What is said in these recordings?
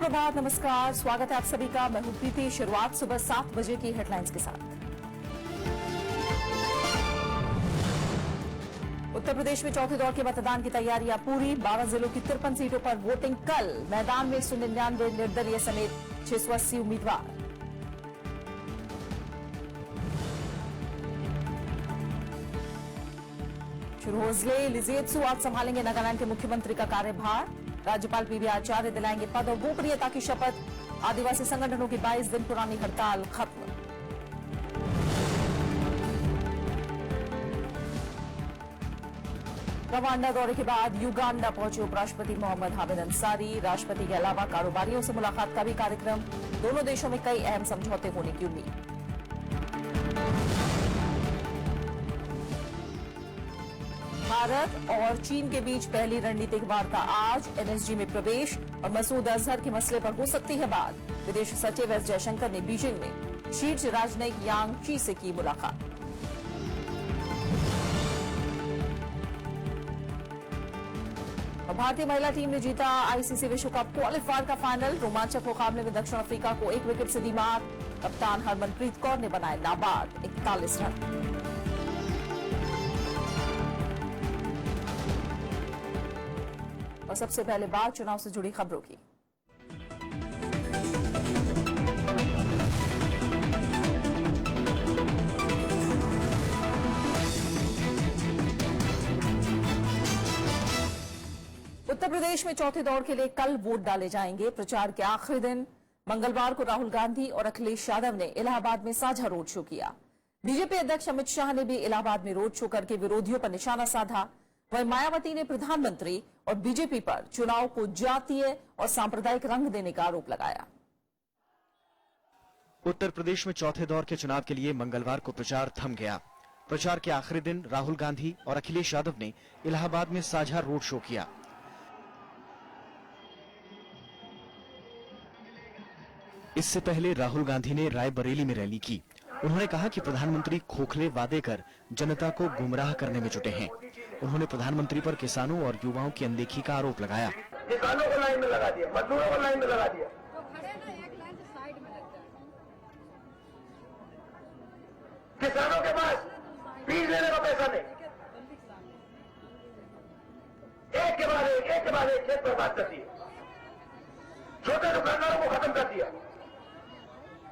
सुप्रभात, नमस्कार, स्वागत है आप सभी का। मैं हूं प्रीति। शुरुआत सुबह 7 बजे की हेडलाइंस के साथ। उत्तर प्रदेश में चौथे दौर के मतदान की तैयारियां पूरी। 12 जिलों की 53 सीटों पर वोटिंग कल। मैदान में 199 निर्दलीय समेत 680 उम्मीदवार। शुरू होजले लिजेत्सु आज संभालेंगे नागालैंड के मुख्यमंत्री का कार्यभार। राज्यपाल पीबी आचार्य दिलाएंगे पद और गोपनीयता की शपथ। आदिवासी संगठनों की 22 दिन पुरानी हड़ताल खत्म। रवांडा दौरे के बाद युगांडा पहुंचे उपराष्ट्रपति मोहम्मद हामिद अंसारी। राष्ट्रपति के अलावा कारोबारियों से मुलाकात का भी कार्यक्रम। दोनों देशों में कई अहम समझौते होने की उम्मीद। भारत और चीन के बीच पहली रणनीतिक वार्ता आज। एनएसजी में प्रवेश और मसूद अजहर के मसले पर हो सकती है बात। विदेश सचिव एस जयशंकर ने बीजिंग में शीर्ष राजनयिक यांग ची से की मुलाकात। भारतीय महिला टीम ने जीता आईसीसी विश्व कप क्वालिफायर का फाइनल। रोमांचक मुकाबले में दक्षिण अफ्रीका को 1 विकेट से दी मात। कप्तान हरमनप्रीत कौर ने बनाए नाबाद 41 रन। और सबसे पहले बात चुनाव से जुड़ी खबरों की। उत्तर प्रदेश में चौथे दौर के लिए कल वोट डाले जाएंगे। प्रचार के आखिरी दिन मंगलवार को राहुल गांधी और अखिलेश यादव ने इलाहाबाद में साझा रोड शो किया। बीजेपी अध्यक्ष अमित शाह ने भी इलाहाबाद में रोड शो करके विरोधियों पर निशाना साधा। वहीं मायावती ने प्रधानमंत्री और बीजेपी पर चुनाव को जातीय और सांप्रदायिक रंग देने का आरोप लगाया। उत्तर प्रदेश में चौथे दौर के चुनाव के लिए मंगलवार को प्रचार थम गया। प्रचार के आखिरी दिन राहुल गांधी और अखिलेश यादव ने इलाहाबाद में साझा रोड शो किया। इससे पहले राहुल गांधी ने रायबरेली में रैली की। उन्होंने कहा कि प्रधानमंत्री खोखले वादे कर जनता को गुमराह करने में जुटे हैं। उन्होंने प्रधानमंत्री पर किसानों और युवाओं की अनदेखी का आरोप लगाया। किसानों को लाइन में लगा दिया, मजदूरों को लाइन में लगा दिया। किसानों के पास बीज लेने का पैसा नहीं। एक के बाद एक खेत बर्बाद कर दिए। छोटे दुकानदारों को खत्म कर दिया।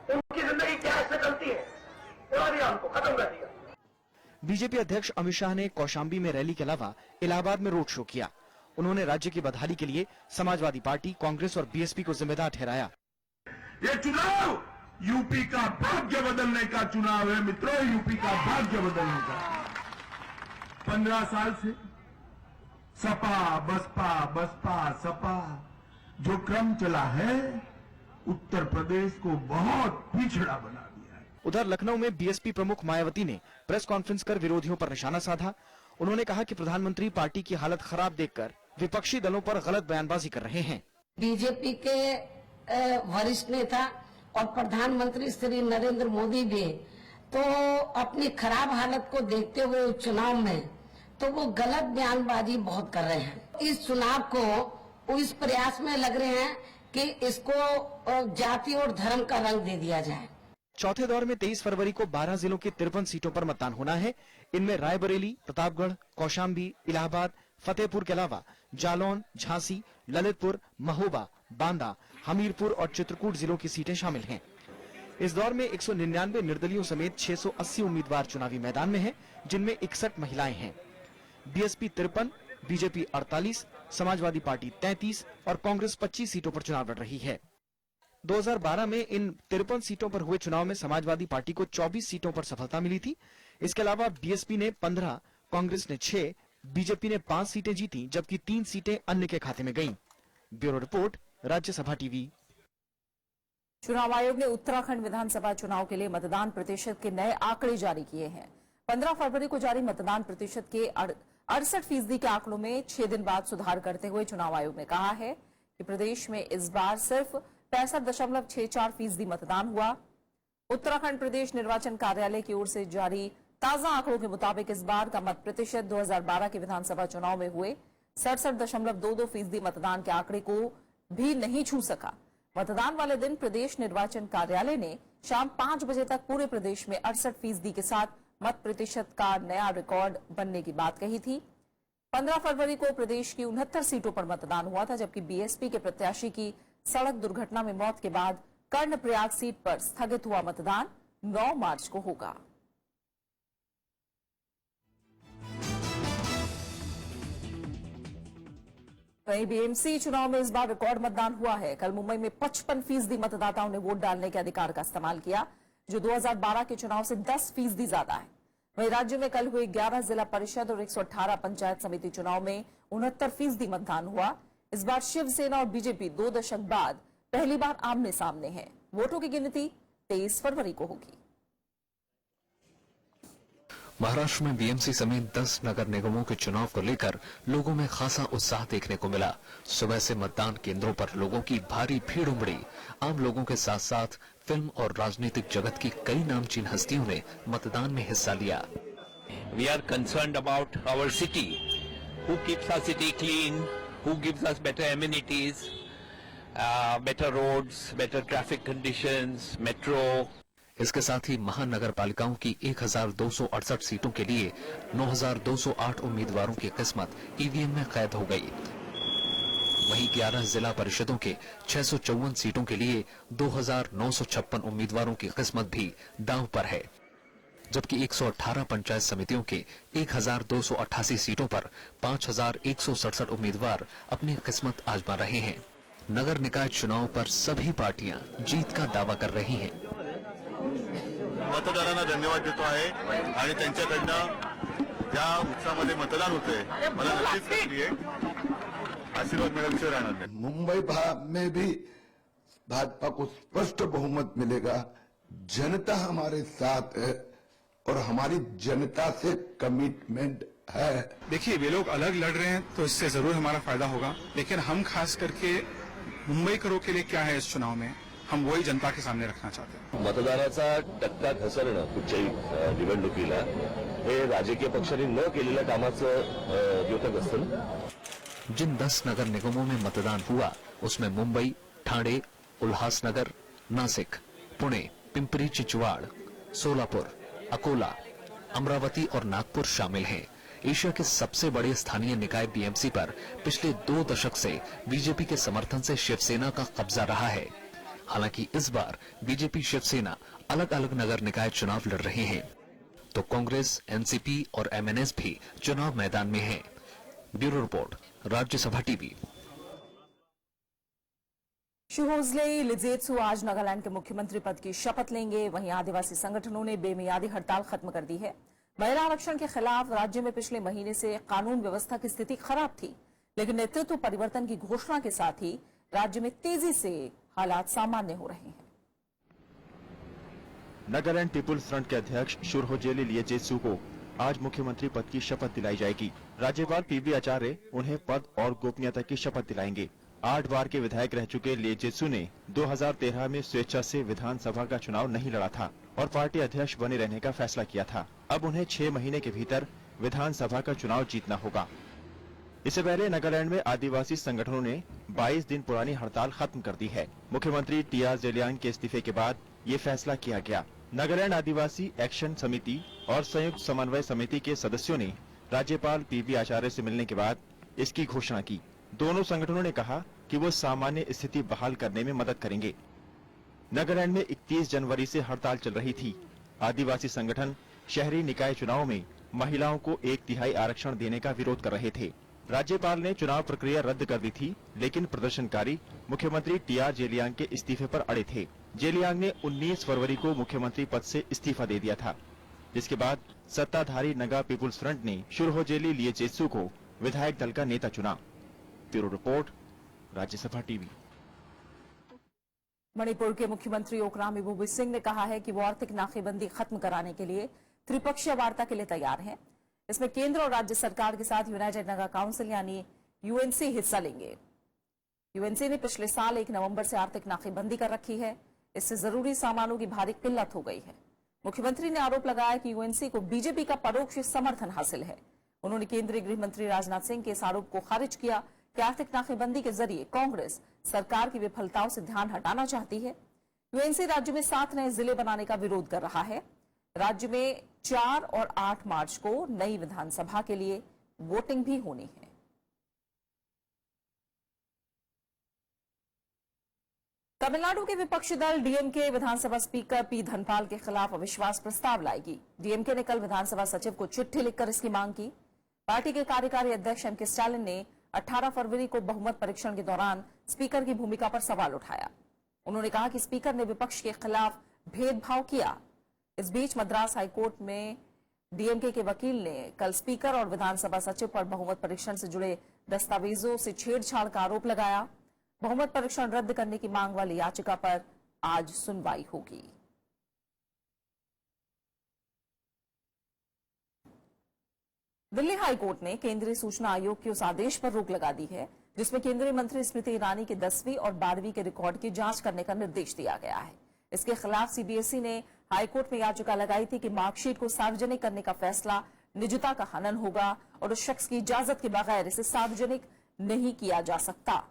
उनकी जिंदगी कैश से चलती है, उनको खत्म कर दिया। बीजेपी अध्यक्ष अमित शाह ने कौशाम्बी में रैली के अलावा इलाहाबाद में रोड शो किया। उन्होंने राज्य की बदहाली के लिए समाजवादी पार्टी, कांग्रेस और बीएसपी को जिम्मेदार ठहराया। ये चुनाव यूपी का भाग्य बदलने का चुनाव है मित्रों, यूपी का भाग्य बदलने का। 15 साल से सपा बसपा सपा जो क्रम चला है, उत्तर प्रदेश को बहुत पिछड़ा बना दिया है। उधर लखनऊ में बीएसपी प्रमुख मायावती ने प्रेस कॉन्फ्रेंस कर विरोधियों पर निशाना साधा। उन्होंने कहा कि प्रधानमंत्री पार्टी की हालत खराब देखकर विपक्षी दलों पर गलत बयानबाजी कर रहे हैं। बीजेपी के वरिष्ठ नेता और प्रधानमंत्री श्री नरेंद्र मोदी भी तो अपनी खराब हालत को देखते हुए चुनाव में तो वो गलत बयानबाजी बहुत कर रहे हैं। इस चुनाव को इस प्रयास में लग रहे हैं कि इसको जाति और धर्म का रंग दे दिया जाए। चौथे दौर में 23 फरवरी को 12 जिलों की 53 सीटों पर मतदान होना है। इनमें रायबरेली, प्रतापगढ़, कौशाम्बी, इलाहाबाद, फतेहपुर के अलावा जालौन, झांसी, ललितपुर, महोबा, बांदा, हमीरपुर और चित्रकूट जिलों की सीटें शामिल हैं। इस दौर में 199 निर्दलियों समेत 680 उम्मीदवार चुनावी मैदान में हैं, जिनमें 61 महिलाएं हैं। बीएसपी 53, बीजेपी 48, समाजवादी पार्टी 33 और कांग्रेस 25 सीटों पर चुनाव लड़ रही है। 2012 में इन 53 सीटों पर हुए चुनाव में समाजवादी पार्टी को 24 सीटों पर सफलता मिली थी। इसके अलावा बीएसपी ने 15, कांग्रेस ने 6, बीजेपी ने 5 सीटें जीती, जबकि 3 सीटें अन्य के खाते में गईं। Bureau report, Rajya Sabha TV. चुनाव आयोग ने उत्तराखंड विधानसभा चुनाव के लिए मतदान प्रतिशत के नए आंकड़े जारी किए हैं। 15 फरवरी को जारी मतदान प्रतिशत के 68% के आंकड़ों में 6 दिन बाद सुधार करते हुए चुनाव आयोग ने कहा है कि प्रदेश में इस बार सिर्फ 65.64% मतदान हुआ। उत्तराखंड प्रदेश निर्वाचन कार्यालय की ओर से जारी ताजा आंकड़ों के मुताबिक इस बार का मत प्रतिशत 2012 के विधानसभा चुनाव में हुए 67.22% मतदान के आंकड़े को भी नहीं छू सका। मतदान वाले दिन प्रदेश निर्वाचन कार्यालय ने शाम 5 बजे तक पूरे प्रदेश में 68% के साथ मत प्रतिशत का नया रिकॉर्ड बनने की बात कही थी। 15 फरवरी को प्रदेश की 69 सीटों पर मतदान हुआ था, जबकि बीएसपी के प्रत्याशी की सड़क दुर्घटना में मौत के बाद कर्णप्रयाग सीट पर स्थगित हुआ मतदान 9 मार्च को होगा। वहीं बीएमसी चुनाव में इस बार रिकॉर्ड मतदान हुआ है। कल मुंबई में 55% मतदाताओं ने वोट डालने के अधिकार का इस्तेमाल किया, जो 2012 के चुनाव से 10% ज्यादा है। वहीं राज्य में कल हुए 11 जिला परिषद और 118 पंचायत समिति चुनाव में 69% मतदान हुआ। इस बार शिवसेना और बीजेपी 2 दशक बाद पहली बार आमने सामने है। वोटों की गिनती 23 फरवरी को होगी। महाराष्ट्र में बीएमसी समेत 10 नगर निगमों के चुनाव को लेकर लोगों में खासा उत्साह देखने को मिला। सुबह से मतदान केंद्रों पर लोगों की भारी भीड़ उमड़ी। आम लोगों के साथ साथ फिल्म और राजनीतिक जगत की कई नामचीन हस्तियों ने मतदान में हिस्सा लिया। We are concerned about our city. Who keeps our city clean? Who gives us better amenities, better roads, better traffic conditions, metro? इसके साथ ही महानगर पालिकाओं की 1268 सीटों के लिए 9208 उम्मीदवारों की किस्मत ईवीएम में कैद हो गई। वहीं 11 जिला परिषदों के 654 सीटों के लिए 2956 उम्मीदवारों की किस्मत भी दांव पर है, जबकि 118 पंचायत समितियों के 1288 सीटों पर 5167 उम्मीदवार अपनी किस्मत आजमा रहे हैं। नगर निकाय चुनाव पर सभी पार्टियां जीत का दावा कर रही हैं। मतदारांना धन्यवाद देतो आहे आणि त्यांच्याकडनं ज्या उत्साहामध्ये मतदान होतंय मला नक्कीच खात्री आहे आशीर्वाद मिळाल्याशिवाय राहणार नाही। मुंबई में भी भाजपा को स्पष्ट बहुमत मिलेगा। जनता हमारे साथ है और हमारी जनता से कमिटमेंट है। देखिए, वे लोग अलग लड़ रहे हैं तो इससे जरूर हमारा फायदा होगा, लेकिन हम खास करके मुंबईकरों के लिए क्या है इस चुनाव में, हम वही जनता के सामने रखना चाहते हैं। मतदानाचा टक्का घसरणं कुठच्याही निवडणुकीला हे राजकीय पक्षांनी न केलेल्या कामाचं द्योतक असतं। जिन 10 नगर निगमों में मतदान हुआ उसमें मुंबई, ठाणे, उल्हासनगर, नासिक, पुणे, पिंपरी चिंचवाड़, सोलापुर, अकोला, अमरावती और नागपुर शामिल हैं। एशिया के सबसे बड़े स्थानीय निकाय बीएमसी पर पिछले 2 दशक से बीजेपी के समर्थन से शिवसेना का कब्जा रहा है। हालांकि इस बार बीजेपी शिवसेना अलग अलग नगर निकाय चुनाव लड़ रहे हैं, तो कांग्रेस, एनसीपी और एमएनएस भी चुनाव मैदान में हैं। Bureau report, Rajya Sabha TV. Shihojale Lizetsu आज नागालैंड के मुख्यमंत्री पद की शपथ लेंगे। वहीं आदिवासी संगठनों ने बेमियादी हड़ताल खत्म कर दी है। महिला आरक्षण के खिलाफ राज्य में पिछले महीने से कानून व्यवस्था की स्थिति खराब थी, लेकिन नेतृत्व परिवर्तन की घोषणा के साथ ही राज्य में तेजी से हालात सामान्य हो रहे हैं। नागालैंड पीपुल्स फ्रंट के अध्यक्ष शिहोजेली लिजेत्सु को आज मुख्यमंत्री पद की शपथ दिलाई जाएगी। राज्यपाल पीबी आचार्य उन्हें पद और गोपनीयता की शपथ दिलाएंगे। 8 बार के विधायक रह चुके लिजेत्सु ने 2013 में स्वेच्छा से विधानसभा का चुनाव नहीं लड़ा था और पार्टी अध्यक्ष बने रहने का फैसला किया था। अब उन्हें 6 महीने के भीतर विधानसभा का चुनाव जीतना होगा। इससे पहले नागालैंड में आदिवासी संगठनों ने 22 दिन पुरानी हड़ताल खत्म कर दी है। मुख्यमंत्री टीआर जेलियांग के इस्तीफे के बाद ये फैसला किया गया। नागालैंड आदिवासी एक्शन समिति और संयुक्त समन्वय समिति के सदस्यों ने राज्यपाल पीबी आचार्य से मिलने के बाद इसकी घोषणा की। दोनों संगठनों ने कहा कि वो सामान्य स्थिति बहाल करने में मदद करेंगे। नागालैंड में 31 जनवरी से हड़ताल चल रही थी। आदिवासी संगठन शहरी निकाय चुनाव में महिलाओं को 1/3 आरक्षण देने का विरोध कर रहे थे। राज्यपाल ने चुनाव प्रक्रिया रद्द कर दी थी, लेकिन प्रदर्शनकारी मुख्यमंत्री टीआर जेलियांग के इस्तीफे पर अड़े थे। जेलियांग ने 19 फरवरी को मुख्यमंत्री पद से इस्तीफा दे दिया था, जिसके बाद सत्ताधारी नगा पीपुल्स फ्रंट ने शिहोजेली लिजेत्सु को विधायक दल का नेता चुना। Bureau report, Rajya Sabha TV. Manipur के मुख्यमंत्री ओकराम इबोबी सिंह ने कहा है कि वो आर्थिक नाकेबंदी खत्म कराने के लिए त्रिपक्षीय वार्ता के लिए तैयार हैं। इसमें केंद्र और राज्य सरकार के साथ यूनाइटेड नगा काउंसिल यानी यूएनसी हिस्सा लेंगे। यूएनसी ने पिछले साल 1 नवंबर से आर्थिक नाकेबंदी कर रखी है। इससे जरूरी सामानों की भारी किल्लत हो गई है। मुख्यमंत्री ने आरोप लगाया कि यूएनसी को बीजेपी का परोक्ष समर्थन हासिल है। उन्होंने केंद्रीय गृह मंत्री राजनाथ सिंह के इस आरोप को खारिज किया कि आर्थिक नाकेबंदी के जरिए कांग्रेस सरकार की विफलताओं से ध्यान हटाना चाहती है। यूएनसी राज्य में 7 नए जिले बनाने का विरोध कर रहा है। राज्य में 4 और 8 मार्च को नई विधानसभा के लिए वोटिंग भी होनी है। तमिलनाडु के विपक्षी दल डीएमके विधानसभा स्पीकर पी धनपाल के खिलाफ अविश्वास प्रस्ताव लाएगी। डीएमके ने कल विधानसभा सचिव को चिट्ठी लिखकर इसकी मांग की। पार्टी के कार्यकारी अध्यक्ष एम के स्टालिन ने 18 फरवरी को बहुमत परीक्षण के दौरान स्पीकर की भूमिका पर सवाल उठाया। उन्होंने कहा कि स्पीकर ने विपक्ष के खिलाफ भेदभाव किया। इस बीच मद्रास हाईकोर्ट में डीएमके के वकील ने कल स्पीकर और विधानसभा सचिव पर बहुमत परीक्षण से जुड़े दस्तावेजों से छेड़छाड़ का आरोप लगाया। बहुमत परीक्षण रद्द करने की मांग वाली याचिका पर आज सुनवाई होगी। दिल्ली हाईकोर्ट ने केंद्रीय सूचना आयोग के उस आदेश पर रोक लगा दी है जिसमें केंद्रीय मंत्री स्मृति ईरानी के 10वीं और 12वीं के रिकॉर्ड की जांच करने का निर्देश दिया गया है। इसके खिलाफ सीबीएसई ने हाईकोर्ट में याचिका लगाई थी कि मार्कशीट को सार्वजनिक करने का फैसला निजता का हनन होगा और उस शख्स की इजाजत के बगैर इसे सार्वजनिक नहीं किया जा सकता।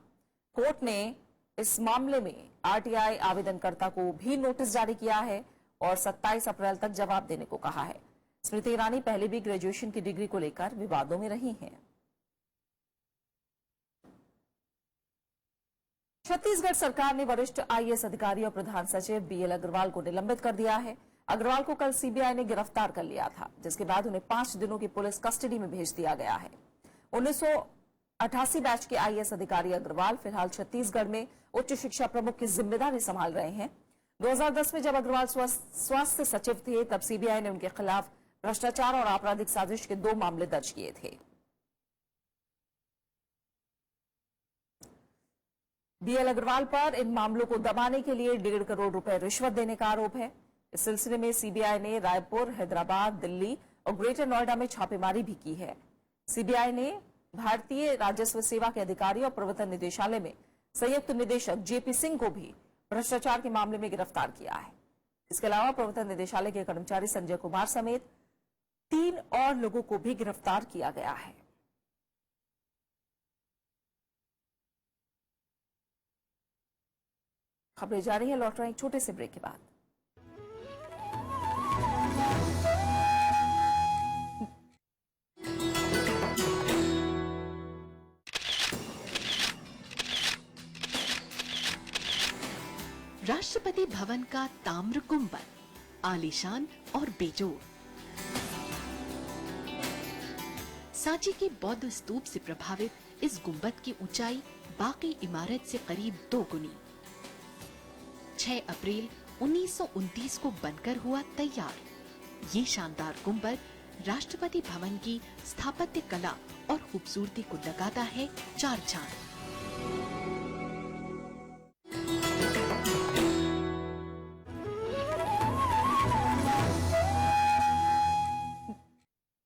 कोर्ट ने इस मामले में आरटीआई आवेदनकर्ता को भी नोटिस जारी किया है और 27 अप्रैल तक जवाब देने को कहा है। स्मृति ईरानी पहले भी ग्रेजुएशन की डिग्री को लेकर विवादों में रही हैं। छत्तीसगढ़ सरकार ने वरिष्ठ आईएएस अधिकारी और प्रधान सचिव बीएल अग्रवाल को निलंबित कर दिया है। अग्रवाल को कल सीबीआई ने गिरफ्तार कर लिया था, जिसके बाद उन्हें 5 दिनों की पुलिस कस्टडी में भेज दिया गया है। 1988 बैच के आईएएस अधिकारी अग्रवाल फिलहाल छत्तीसगढ़ में उच्च शिक्षा प्रमुख की जिम्मेदारी संभाल रहे हैं। 2010 में जब अग्रवाल स्वास्थ्य सचिव थे, तब सीबीआई ने उनके खिलाफ भ्रष्टाचार और आपराधिक साजिश के 2 मामले दर्ज किए थे। बीएल अग्रवाल पर इन मामलों को दबाने के लिए 1.5 करोड़ रुपए रिश्वत देने का आरोप है। इस सिलसिले में सीबीआई ने रायपुर, हैदराबाद, दिल्ली और ग्रेटर नोएडा में छापेमारी भी की है। सीबीआई ने भारतीय राजस्व सेवा के अधिकारी और प्रवर्तन निदेशालय में संयुक्त निदेशक जेपी सिंह को भी भ्रष्टाचार के मामले में गिरफ्तार किया है। इसके अलावा प्रवर्तन निदेशालय के कर्मचारी संजय कुमार समेत 3 और लोगों को भी गिरफ्तार किया गया है। खबरें जारी हैं, लौट रहे हैं एक छोटे से ब्रेक के बाद। राष्ट्रपति भवन का ताम्र गुंबद आलीशान और बेजोड़। सांची के बौद्ध स्तूप से प्रभावित इस गुंबद की ऊंचाई बाकी इमारत से करीब 2 गुनी। 6 अप्रैल 1929 को बनकर हुआ तैयार। ये शानदार गुंबद राष्ट्रपति भवन की स्थापत्य कला और खूबसूरती को लगाता है 4 चांद।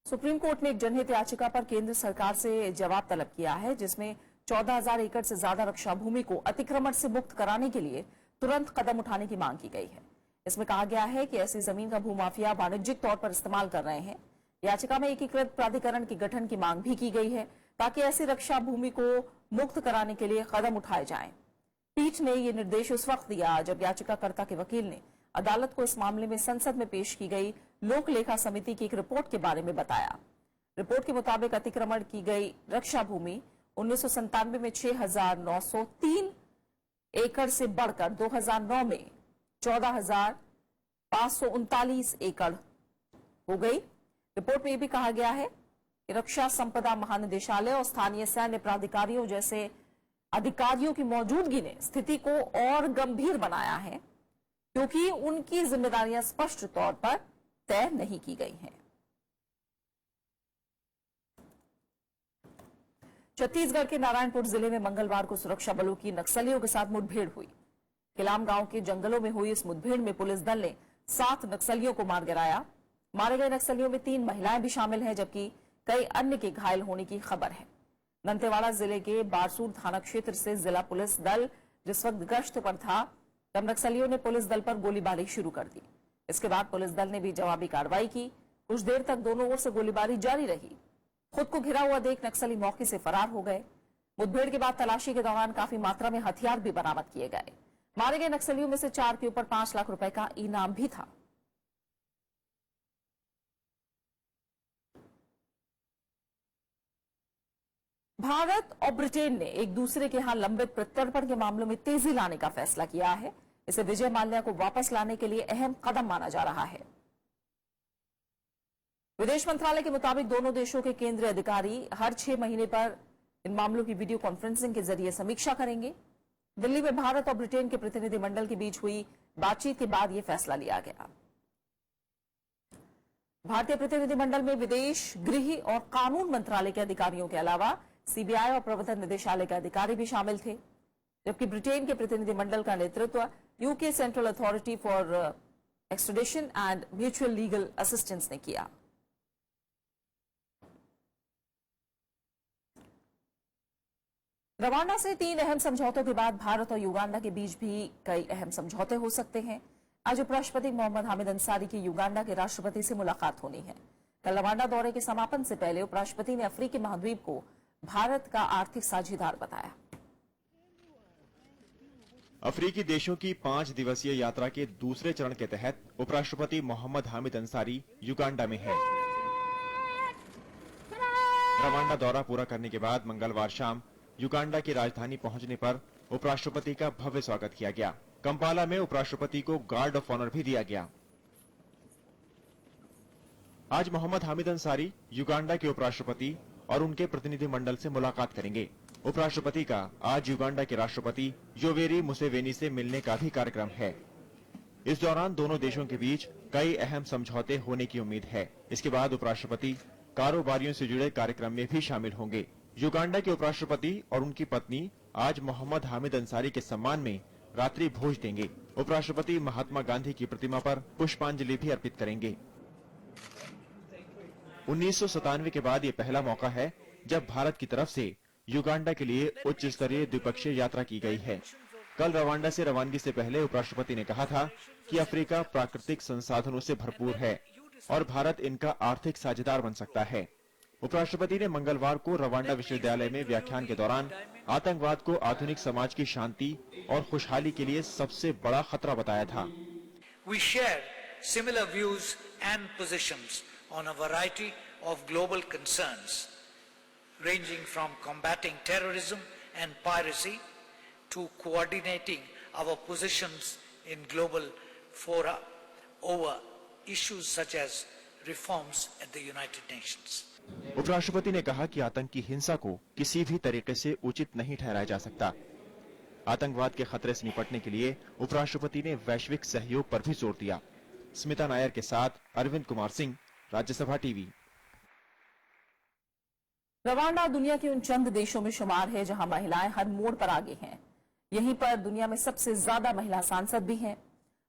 सुप्रीम कोर्ट ने एक जनहित याचिका पर केंद्र सरकार से जवाब तलब किया है, जिसमें 14,000 एकड़ से ज्यादा रक्षा भूमि को अतिक्रमण से मुक्त कराने के लिए तुरंत कदम उठाने की मांग की गई है। इसमें कहा गया है कि ऐसी जमीन का भूमाफिया वाणिज्यिक तौर पर इस्तेमाल कर रहे हैं। याचिका में एकीकृत प्राधिकरण के गठन की मांग भी की गई है ताकि ऐसी रक्षा भूमि को मुक्त कराने के लिए कदम उठाए जाएं। पीठ ने यह निर्देश उस वक्त दिया जब याचिकाकर्ता के वकील ने अदालत को इस मामले में संसद में पेश की गई लोक लेखा समिति की एक रिपोर्ट के बारे में बताया। रिपोर्ट के मुताबिक अतिक्रमण की गई रक्षा भूमि 1997 में 6,903 एकड़ से बढ़कर 2009 में 14,539 एकड़ हो गई। रिपोर्ट में यह भी कहा गया है कि रक्षा संपदा महानिदेशालय और स्थानीय सैन्य प्राधिकारियों जैसे अधिकारियों की मौजूदगी ने स्थिति को और गंभीर बनाया है, क्योंकि उनकी जिम्मेदारियां स्पष्ट तौर पर तय नहीं की गई हैं। छत्तीसगढ़ के नारायणपुर जिले में मंगलवार को सुरक्षा बलों की नक्सलियों के साथ मुठभेड़ हुई। किलाम गांव के जंगलों में हुई इस मुठभेड़ में पुलिस दल ने 7 नक्सलियों को मार गिराया। मारे गए नक्सलियों में 3 महिलाएं भी शामिल हैं, जबकि कई अन्य के घायल होने की खबर है। दंतेवाड़ा जिले के बारसूर थाना क्षेत्र से जिला पुलिस दल जिस वक्त गश्त पर था, तब नक्सलियों ने पुलिस दल पर गोलीबारी शुरू कर दी। इसके बाद पुलिस दल ने भी जवाबी कार्रवाई की। कुछ देर तक दोनों ओर से गोलीबारी जारी रही। खुद को घिरा हुआ देख नक्सली मौके से फरार हो गए। मुठभेड़ के बाद तलाशी के दौरान काफी मात्रा में हथियार भी बरामद किए गए। मारे गए नक्सलियों में से 4 के ऊपर 5 लाख रुपए का इनाम भी था। भारत और ब्रिटेन ने एक दूसरे के यहां लंबित प्रत्यर्पण के मामलों में तेजी लाने का फैसला किया है। इसे विजय माल्या को वापस लाने के लिए अहम कदम माना जा रहा है। विदेश मंत्रालय के मुताबिक दोनों देशों के केंद्रीय अधिकारी हर 6 महीने पर इन मामलों की वीडियो कॉन्फ्रेंसिंग के जरिए समीक्षा करेंगे। दिल्ली में भारत और ब्रिटेन के प्रतिनिधिमंडल के बीच हुई बातचीत के बाद यह फैसला लिया गया। भारतीय प्रतिनिधिमंडल में विदेश, गृह और कानून मंत्रालय के अधिकारियों के अलावा सीबीआई और प्रवर्तन निदेशालय के अधिकारी भी शामिल थे, जबकि ब्रिटेन के प्रतिनिधिमंडल का नेतृत्व UK central authority for extradition and mutual legal assistance ने किया। रवांडा से 3 अहम समझौतों के बाद भारत और युगांडा के बीच भी कई अहम समझौते हो सकते हैं। आज उपराष्ट्रपति मोहम्मद हामिद अंसारी की युगांडा के राष्ट्रपति से मुलाकात होनी है। कल रवांडा दौरे के समापन से पहले उपराष्ट्रपति ने अफ्रीकी महाद्वीप को भारत का आर्थिक साझेदार बताया। अफ्रीकी देशों की 5 दिवसीय यात्रा के दूसरे चरण के तहत उपराष्ट्रपति मोहम्मद हामिद अंसारी युगांडा में हैं। रवांडा दौरा पूरा करने के बाद मंगलवार शाम युगांडा की राजधानी पहुंचने पर उपराष्ट्रपति का भव्य स्वागत किया गया। कंपाला में उपराष्ट्रपति को गार्ड ऑफ ऑनर भी दिया गया। आज मोहम्मद हामिद अंसारी युगांडा के उपराष्ट्रपति और उनके प्रतिनिधिमंडल से मुलाकात करेंगे। उपराष्ट्रपति का आज युगांडा के राष्ट्रपति योवेरी मुसेवेनी से मिलने का भी कार्यक्रम है। इस दौरान दोनों देशों के बीच कई अहम समझौते होने की उम्मीद है। इसके बाद उपराष्ट्रपति कारोबारियों से जुड़े कार्यक्रम में भी शामिल होंगे। युगांडा के उपराष्ट्रपति और उनकी पत्नी आज मोहम्मद हामिद अंसारी के सम्मान में रात्रि भोज देंगे। उपराष्ट्रपति महात्मा गांधी की प्रतिमा पर पुष्पांजलि भी अर्पित करेंगे। 1997 के बाद ये पहला मौका है जब भारत की तरफ से युगांडा के लिए उच्च स्तरीय द्विपक्षीय यात्रा की गई है। कल रवांडा से रवानगी से पहले उपराष्ट्रपति ने कहा था कि अफ्रीका प्राकृतिक संसाधनों से भरपूर है और भारत इनका आर्थिक साझेदार बन सकता है। उपराष्ट्रपति ने मंगलवार को रवांडा विश्वविद्यालय में व्याख्यान के दौरान आतंकवाद को आधुनिक समाज की शांति और खुशहाली के लिए सबसे बड़ा खतरा बताया था। We share similar views and positions on a variety of global concerns, ranging from combating terrorism and piracy to coordinating our positions in global fora over issues such as reforms at the United Nations. उपराष्ट्रपति ने कहा कि आतंक की हिंसा को किसी भी तरीके से उचित नहीं ठहराया जा सकता। आतंकवाद के खतरे से निपटने के लिए उपराष्ट्रपति ने वैश्विक सहयोग पर भी जोर दिया। स्मिता नायर के साथ अरविंद कुमार सिंह, राज्यसभा टीवी। रवांडा दुनिया के उन चंद देशों में शुमार है जहां महिलाएं हर मोड़ पर आगे हैं। यहीं पर दुनिया में सबसे ज्यादा महिला सांसद भी हैं।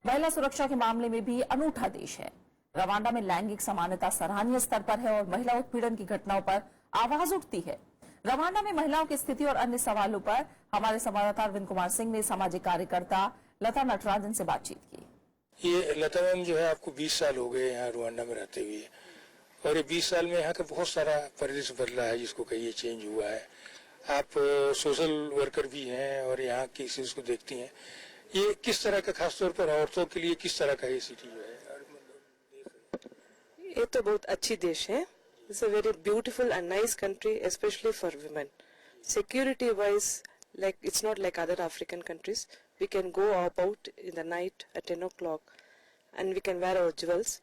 महिला सुरक्षा के मामले में भी अनूठा देश है। रवांडा में लैंगिक समानता सराहनीय स्तर पर है और महिला उत्पीड़न की घटनाओं पर आवाज उठती है। रवांडा में महिलाओं की स्थिति और अन्य सवालों पर हमारे संवाददाता अरविंद कुमार सिंह ने सामाजिक कार्यकर्ता लता नटराजन से बातचीत की। ये लता मैम जो है, आपको 20 साल हो गए यहाँ रवांडा में रहते हुए, और ये 20 साल में यहाँ का बहुत सारा परिदृश्य बदला है, जिसको कहिए चेंज हुआ है। आप सोशल वर्कर भी हैं और यहाँ की इश्यूज को देखती हैं। ये किस तरह का, खासतौर पर औरतों के लिए किस तरह का ये सिटी जो है? ये तो बहुत अच्छी देश है। It's a very beautiful and nice country, especially for women. Security wise, like it's not like other African countries. We can go about in the night at 10 o'clock and we can wear our jewels.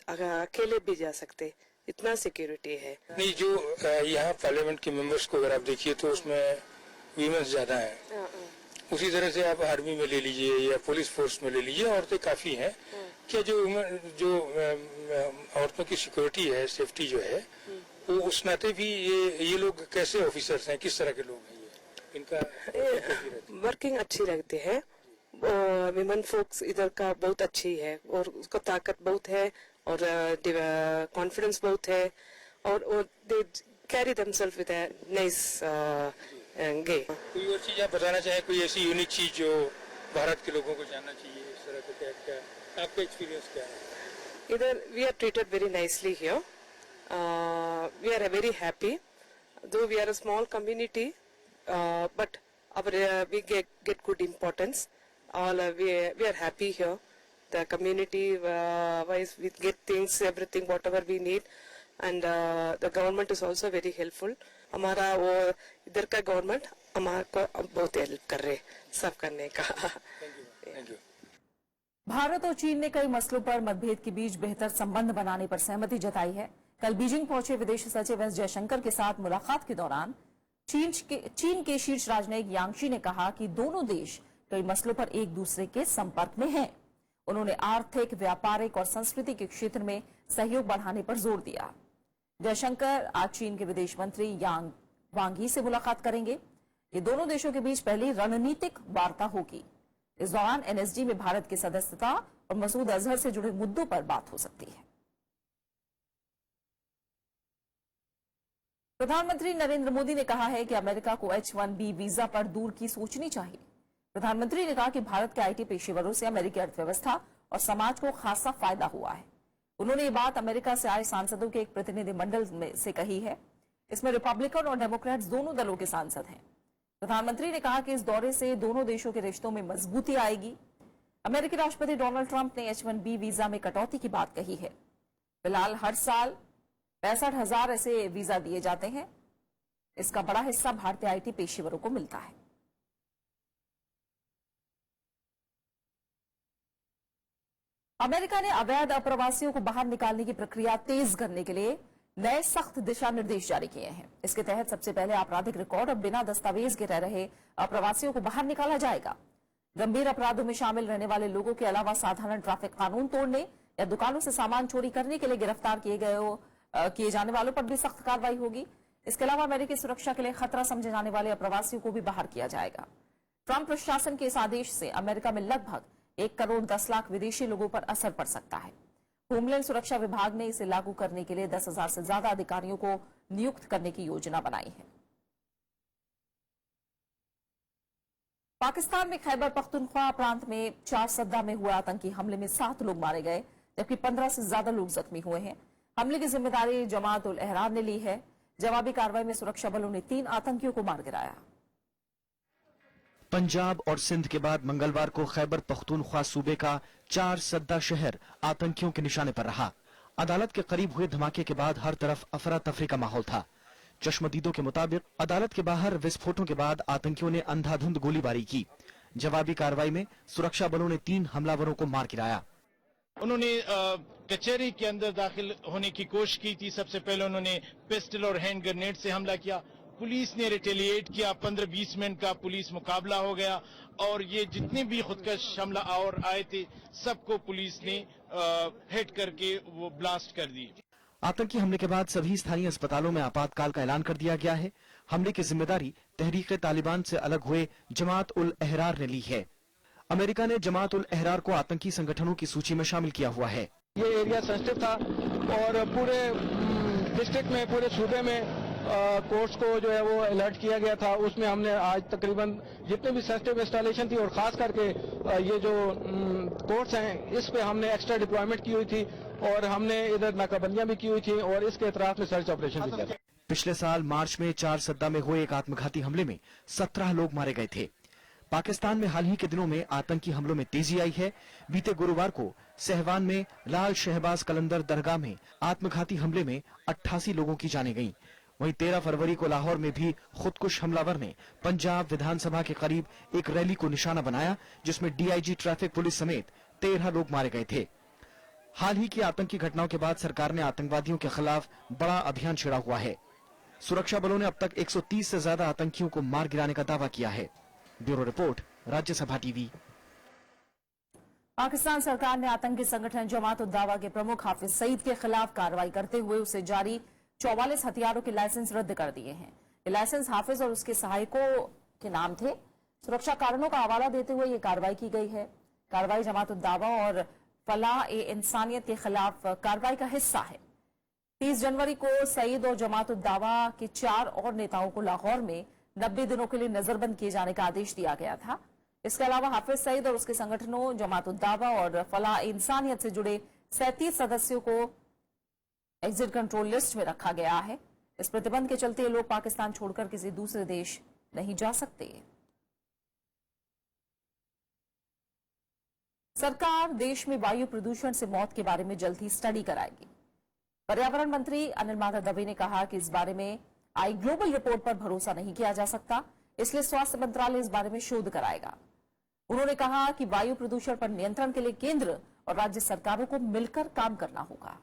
अकेले भी जा सकते, इतना security है। नहीं, जो यहाँ parliament के मेंबर्स को अगर आप देखिए तो उसमें वीमेंस ज्यादा हैं। उसी तरह से आप आर्मी में ले लीजिए या पुलिस फोर्स में ले लीजिए, औरतें काफी हैं। क्या जो औरतों की सिक्योरिटी है, सेफ्टी जो है, वो उस नाते भी ये लोग कैसे ऑफिसर्स हैं, किस तरह के लोग हैं? ये इनका वर्किंग अच्छी लगती है। विमेन फोक्स इधर का बहुत अच्छी है और उसका ताकत बहुत है और कॉन्फिडेंस बहुत है और they carry themselves with a nice gay. कोई और चीज आप बताना चाहें, कोई ऐसी यूनिक चीज जो भारत के लोगों को जानना चाहिए इस तरह का? क्या आपका एक्सपीरियंस क्या है? इधर we are treated very nicely here. We are very happy, though we are a small community, but we get good importance. All we are happy here. The community wise, we get things, everything, whatever we need, and the government is also very helpful. हमारा वो इधर का government हमारे बहुत help कर रहे सब करने का. Thank you. भारत और चीन ने कई मसलों पर मतभेद के बीच बेहतर संबंध बनाने पर सहमति जताई है. कल बीजिंग पहुंचे विदेश सचिव एस जयशंकर के साथ मुलाकात के दौरान चीन के शीर्ष राजनयिक यांग शी ने कहा कि दोनों देश कई मसलों पर एक दूसरे के संपर्क में हैं. उन्होंने आर्थिक, व्यापारिक और संस्कृति के क्षेत्र में सहयोग बढ़ाने पर जोर दिया. जयशंकर आज चीन के विदेश मंत्री यांग वांगी से मुलाकात करेंगे. ये दोनों देशों के बीच पहली रणनीतिक वार्ता होगी. इस दौरान एनएसडी में भारत की सदस्यता और मसूद अजहर से जुड़े मुद्दों पर बात हो सकती है. प्रधानमंत्री नरेंद्र मोदी ने कहा है कि अमेरिका को H-1B वीजा पर दूर की सोचनी चाहिए. प्रधानमंत्री ने कहा कि भारत के आईटी पेशेवरों से अमेरिकी अर्थव्यवस्था और समाज को खासा फायदा हुआ है. उन्होंने ये बात अमेरिका से आए सांसदों के एक प्रतिनिधिमंडल में से कही है. इसमें रिपब्लिकन और डेमोक्रेट्स दोनों दलों के सांसद हैं. प्रधानमंत्री ने कहा कि इस दौरे से दोनों देशों के रिश्तों में मजबूती आएगी. अमेरिकी राष्ट्रपति डोनाल्ड ट्रंप ने H-1B वीजा में कटौती की बात कही है. फिलहाल हर साल 65,000 ऐसे वीजा दिए जाते हैं. इसका बड़ा हिस्सा भारतीय आईटी पेशेवरों को मिलता है. अमेरिका ने अवैध अप्रवासियों को बाहर निकालने की प्रक्रिया तेज करने के लिए नए सख्त दिशा निर्देश जारी किए हैं. इसके तहत सबसे पहले आपराधिक रिकॉर्ड और बिना दस्तावेज के रह रहे अप्रवासियों को बाहर निकाला जाएगा. गंभीर अपराधों में शामिल रहने वाले लोगों के अलावा साधारण ट्रैफिक कानून तोड़ने या दुकानों से सामान चोरी करने के लिए गिरफ्तार किए जाने वालों पर भी सख्त कार्रवाई होगी. इसके अलावा अमेरिकी सुरक्षा के लिए खतरा समझे जाने वाले अप्रवासियों को भी बाहर किया जाएगा. ट्रंप प्रशासन के इस आदेश से अमेरिका में लगभग 1 करोड़ 10 लाख विदेशी लोगों पर असर पड़ सकता है. होमलैंड सुरक्षा विभाग ने इसे लागू करने के लिए 10,000 से ज्यादा अधिकारियों को नियुक्त करने की योजना बनाई है. पाकिस्तान में खैबर पख्तूनख्वा प्रांत में 4 सद्दा में हुए आतंकी हमले में 7 लोग मारे गए, जबकि 15 से ज्यादा लोग जख्मी हुए हैं. हमले की जिम्मेदारी जमात उल अहरार ने ली है. जवाबी कार्रवाई में सुरक्षा बलों ने 3 आतंकियों को मार गिराया. पंजाब और सिंध के बाद मंगलवार को खैबर पख्तूनख्वा सूबे का 4 सद्दा शहर आतंकियों के निशाने पर रहा. अदालत के करीब हुए धमाके के बाद हर तरफ अफरा तफरी का माहौल था. चश्मदीदों के मुताबिक अदालत के बाहर विस्फोटों के बाद आतंकियों ने अंधाधुंध गोलीबारी की. जवाबी कार्रवाई में सुरक्षा बलों ने 3 हमलावरों को मार गिराया. उन्होंने कचहरी के अंदर दाखिल होने की कोशिश की थी. सबसे पहले उन्होंने पिस्टल और हैंड ग्रेनेड से हमला किया. पुलिस ने रिटेलिएट किया. 15-20 मिनट का पुलिस मुकाबला हो गया और ये जितने भी खुदकश हमला और आए थे सबको पुलिस ने हिट करके वो ब्लास्ट कर दिए. आतंकी हमले के बाद सभी स्थानीय अस्पतालों में आपातकाल का ऐलान कर दिया गया है. हमले की जिम्मेदारी तहरीक तालिबान से अलग हुए जमात उल अहरार ने ली है. अमेरिका ने जमात उल अहरार को आतंकी संगठनों की सूची में शामिल किया हुआ है. ये एरिया सेंसिटिव था और पूरे डिस्ट्रिक्ट में, पूरे सूबे में कोर्ट्स को जो है वो अलर्ट किया गया था. उसमें हमने आज तकरीबन जितने भी सेंसिटिव इंस्टॉलेशन थी और खास करके ये जो कोर्ट्स हैं इस पे हमने एक्स्ट्रा डिप्लॉयमेंट की हुई थी और हमने इधर नाकाबंदियां भी की हुई थी और इसके एतराफ में सर्च ऑपरेशन भी किया था. पिछले साल मार्च में 4 सद्दा में हुए एक आत्मघाती हमले में 17 लोग मारे गए थे. पाकिस्तान में हाल ही के दिनों में आतंकी हमलों में तेजी आई है. बीते गुरुवार को सहवान में लाल शहबाज कलंदर दरगाह में आत्मघाती हमले में 88 लोगों की जानें गईं. वहीं 13 फरवरी को लाहौर में भी खुदकुश हमलावर ने पंजाब विधानसभा के करीब एक रैली को निशाना बनाया, जिसमें डीआईजी ट्रैफिक पुलिस समेत 13 लोग मारे गए थे. हाल ही की आतंकी घटनाओं के बाद सरकार ने आतंकवादियों के खिलाफ बड़ा अभियान छेड़ा हुआ है. सुरक्षा बलों ने अब तक 130 से ज्यादा आतंकियों को मार गिराने का दावा किया है. Bureau report, Rajya Sabha TV. Pakistan सरकार ने आतंकी संगठन जमात उद दावा के प्रमुख हाफिज सईद के खिलाफ कार्रवाई करते हुए उसे जारी 44 हथियारों के लाइसेंस रद्द कर दिए हैं. ये लाइसेंस हाफिज और उसके सहायकों के नाम थे. सुरक्षा कारणों का हवाला देते हुए ये कार्रवाई की गई है. कार्रवाई जमात उद दावा और फलाह-ए-इंसानियत के खिलाफ कार्रवाई का हिस्सा है. 30 जनवरी को सईद और जमात उद दावा के 4 और नेताओं को लाहौर में 90 दिनों के लिए नजरबंद किए जाने का आदेश दिया गया था. इसके अलावा हाफिज सईद और उसके संगठनों जमात उद दावा और फलाह-ए-इंसानियत से जुड़े 37 सदस्यों को एग्जिट कंट्रोल लिस्ट में रखा गया है. इस प्रतिबंध के चलते लोग पाकिस्तान छोड़कर किसी दूसरे देश नहीं जा सकते। सरकार देश में वायु प्रदूषण से मौत के बारे में जल्द ही स्टडी कराएगी। पर्यावरण मंत्री अनिल माधव दवे ने कहा कि इस बारे में आई ग्लोबल रिपोर्ट पर भरोसा नहीं किया जा सकता, इसलिए स्वास्थ्य मंत्रालय इस बारे में शोध कराएगा। उन्होंने कहा कि वायु प्रदूषण पर नियंत्रण के लिए केंद्र और राज्य सरकारों को मिलकर काम करना होगा।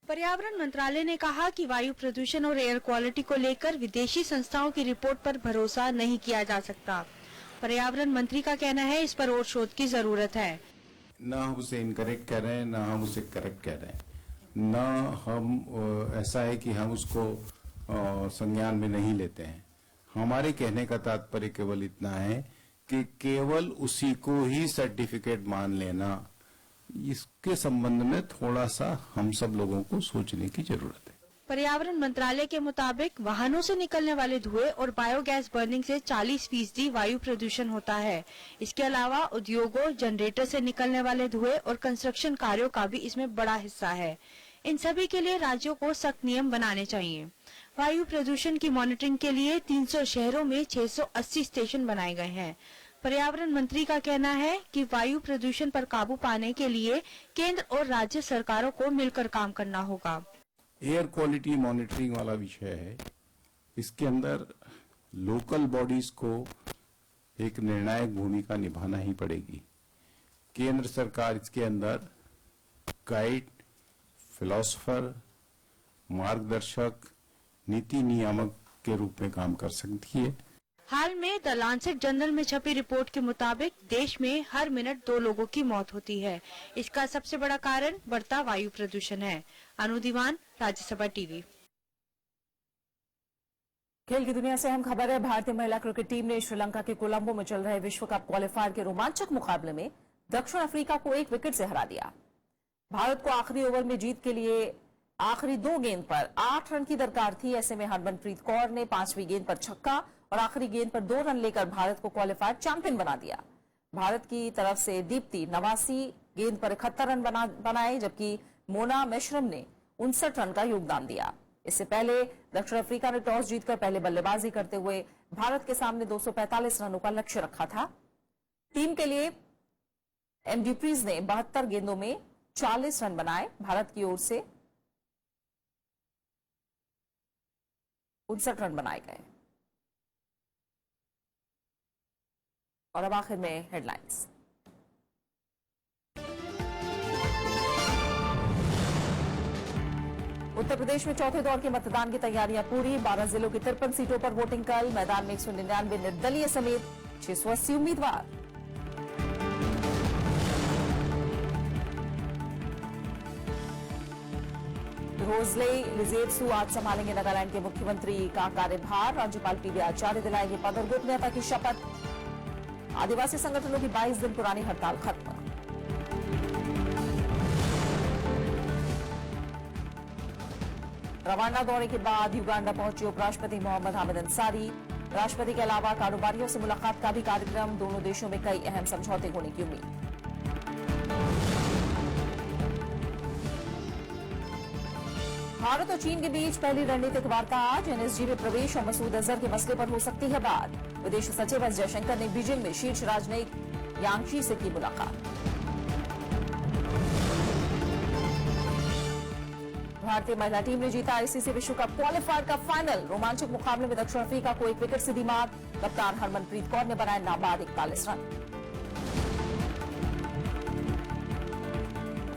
पर्यावरण मंत्रालय ने कहा कि वायु प्रदूषण और एयर क्वालिटी को लेकर विदेशी संस्थाओं की रिपोर्ट पर भरोसा नहीं किया जा सकता। पर्यावरण मंत्री का कहना है इस पर और शोध की जरूरत है। न हम उसे इनकरेक्ट कह रहे हैं, न हम उसे करेक्ट कह रहे हैं, न हम ऐसा है कि हम उसको संज्ञान में नहीं लेते हैं। हमारे कहने का तात्पर्य केवल इतना है कि केवल उसी को ही सर्टिफिकेट मान लेना, इसके संबंध में थोड़ा सा हम सब लोगों को सोचने की जरूरत है। पर्यावरण मंत्रालय के मुताबिक वाहनों से निकलने वाले धुएं और बायोगैस बर्निंग से 40% वायु प्रदूषण होता है। इसके अलावा उद्योगों, जनरेटर से निकलने वाले धुएं और कंस्ट्रक्शन कार्यों का भी इसमें बड़ा हिस्सा है। इन सभी के लिए राज्यों को सख्त नियम बनाने चाहिए। वायु प्रदूषण की मॉनिटरिंग के लिए 300 शहरों में 680 स्टेशन बनाए गए हैं। पर्यावरण मंत्री का कहना है कि वायु प्रदूषण पर काबू पाने के लिए केंद्र और राज्य सरकारों को मिलकर काम करना होगा। एयर क्वालिटी मॉनिटरिंग वाला विषय है, इसके अंदर लोकल बॉडीज को एक निर्णायक भूमिका निभाना ही पड़ेगी। केंद्र सरकार इसके अंदर गाइड, फिलोसोफर, मार्गदर्शक, नीति नियामक के रूप में काम कर सकती है। हाल में द लांसेट जर्नल में छपी रिपोर्ट के मुताबिक देश में हर मिनट 2 लोगों की मौत होती है। इसका सबसे बड़ा कारण बढ़ता वायु प्रदूषण है। अनु दीवान, राज्यसभा टीवी। खेल की दुनिया से अहम खबर है। भारतीय महिला क्रिकेट टीम ने श्रीलंका के कोलंबो में चल रहे विश्व कप क्वालिफायर के रोमांचक मुकाबले में दक्षिण अफ्रीका को 1 विकेट से हरा दिया। भारत को आखिरी ओवर में जीत के लिए आखिरी 2 गेंद पर 8 रन की दरकार थी। ऐसे में हरमनप्रीत कौर ने 5वीं गेंद पर छक्का और आखिरी गेंद पर 2 रन लेकर भारत को क्वालिफायर चैंपियन बना दिया। भारत की तरफ से दीप्ति 89 गेंद पर 71 रन बनाए, जबकि मोना मेश्रम ने 59 रन का योगदान दिया। इससे पहले दक्षिण अफ्रीका ने टॉस जीतकर पहले बल्लेबाजी करते हुए भारत के सामने 245 रनों का लक्ष्य रखा था। टीम के लिए एमडीप्रीज ने 72 गेंदों में 40 रन बनाए। भारत की ओर से 59 रन बनाए गए। और अब आखिर में हेडलाइंस। उत्तर प्रदेश में चौथे दौर के मतदान की तैयारियां पूरी। 12 जिलों की 53 सीटों पर वोटिंग कल। मैदान में 199 निर्दलीय समेत 680 उम्मीदवार। रोजले लिजेत्सु आज संभालेंगे नागालैंड के मुख्यमंत्री का कार्यभार। राज्यपाल पीवी आचार्य दिलाएंगे पद और गोपनीयता की शपथ। आदिवासी संगठनों की 22 दिन पुरानी हड़ताल खत्म। रवांडा दौरे के बाद युगांडा पहुंचे उपराष्ट्रपति मोहम्मद हामिद अंसारी। राष्ट्रपति के अलावा कारोबारियों से मुलाकात का भी कार्यक्रम। दोनों देशों में कई अहम समझौते होने की उम्मीद। भारत और चीन के बीच पहली रणनीतिक वार्ता आज। एनएसजी में प्रवेश और मसूद अजहर के मसले पर हो सकती है बात। विदेश सचिव एस जयशंकर ने बीजिंग में शीर्ष राजनयिक यांग से की मुलाकात। भारतीय महिला टीम ने जीता आईसीसी विश्व कप क्वालिफायर का फाइनल। रोमांचक मुकाबले में दक्षिण अफ्रीका को 1 विकेट से दी मात। कप्तान हरमनप्रीत कौर ने बनाए नाबाद 41 रन।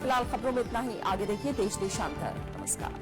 फिलहाल खबरों में इतना ही। आगे देखिए देश देशांतर। नमस्कार।